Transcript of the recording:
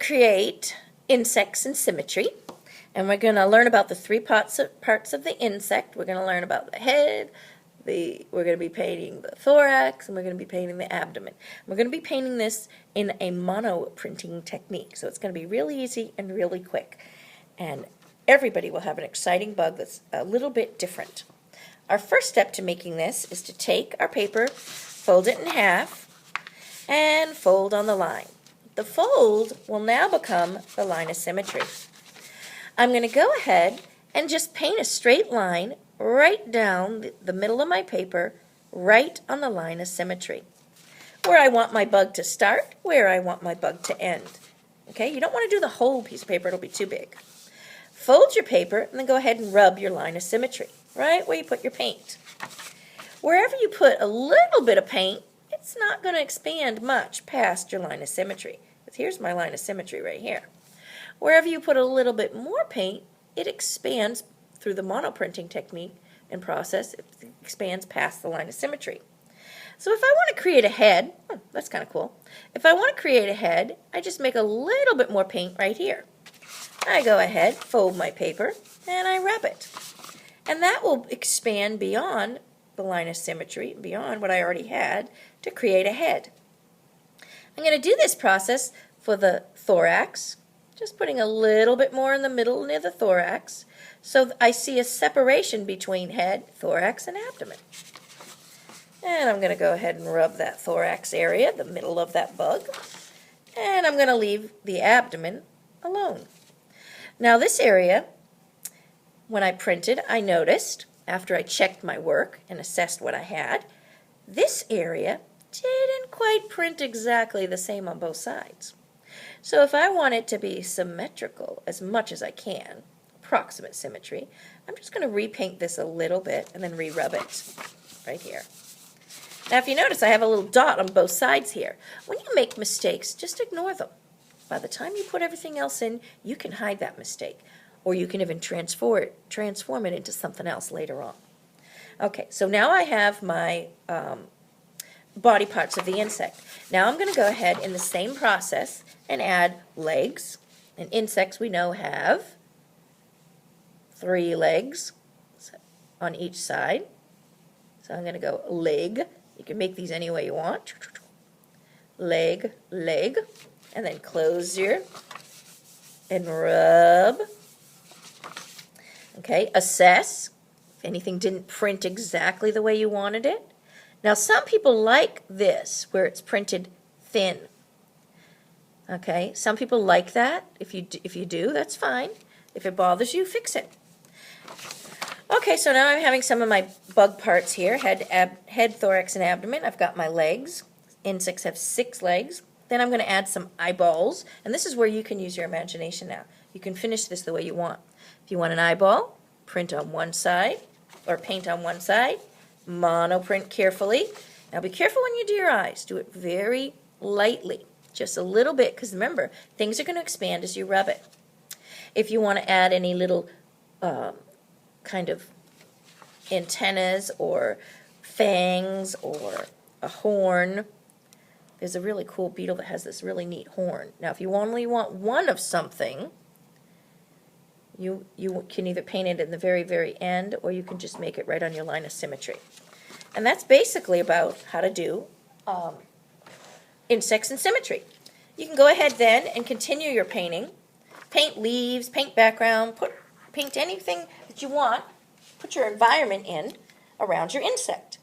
create insects in symmetry, and we're going to learn about the three parts of the insect. We're going to learn about the head, we're going to be painting the thorax, and we're going to be painting the abdomen. We're going to be painting this in a monoprinting technique, so it's going to be really easy and really quick. And everybody will have an exciting bug that's a little bit different. Our first step to making this is to take our paper, fold it in half, and fold on the line. The fold will now become the line of symmetry. I'm going to go ahead and just paint a straight line right down the middle of my paper, right on the line of symmetry. Where I want my bug to start, where I want my bug to end. Okay, you don't want to do the whole piece of paper, it'll be too big. Fold your paper and then go ahead and rub your line of symmetry, right where you put your paint. Wherever you put a little bit of paint, it's not going to expand much past your line of symmetry. Because here's my line of symmetry right here. Wherever you put a little bit more paint, it expands through the monoprinting technique and process. It expands past the line of symmetry. So if I want to create a head, that's kind of cool. If I want to create a head, I just make a little bit more paint right here. I go ahead, fold my paper, and I rub it. And that will expand beyond the line of symmetry, beyond what I already had, to create a head. I'm going to do this process for the thorax, just putting a little bit more in the middle near the thorax, so I see a separation between head, thorax, and abdomen. And I'm going to go ahead and rub that thorax area, the middle of that bug, and I'm going to leave the abdomen alone. Now this area, when I printed, I noticed, after I checked my work and assessed what I had, this area didn't quite print exactly the same on both sides. So if I want it to be symmetrical as much as I can, approximate symmetry, I'm just going to repaint this a little bit and then re-rub it right here. Now if you notice, I have a little dot on both sides here. When you make mistakes, just ignore them. By the time you put everything else in, you can hide that mistake, or you can even transform it into something else later on. Okay, so now I have my body parts of the insect. Now I'm going to go ahead in the same process and add legs. And insects, we know, have 3 legs on each side. So I'm going to go leg. You can make these any way you want. Leg, leg. And then close and rub. Okay, assess if anything didn't print exactly the way you wanted it. Now some people like this, where it's printed thin. Okay, some people like that. If you do, that's fine. If it bothers you, fix it. Okay, so now I'm having some of my bug parts here, head, thorax, and abdomen. I've got my legs. Insects have 6 legs. Then I'm going to add some eyeballs, and this is where you can use your imagination now. You can finish this the way you want. If you want an eyeball, print on one side, or paint on one side, monoprint carefully. Now be careful when you do your eyes. Do it very lightly, just a little bit, because remember, things are going to expand as you rub it. If you want to add any little kind of antennas or fangs or a horn, there's a really cool beetle that has this really neat horn. Now if you only want one of something, you can either paint it in the very, very end, or you can just make it right on your line of symmetry. And that's basically about how to do insects in symmetry. You can go ahead then and continue your painting. Paint leaves, paint background, paint anything that you want. Put your environment in around your insect.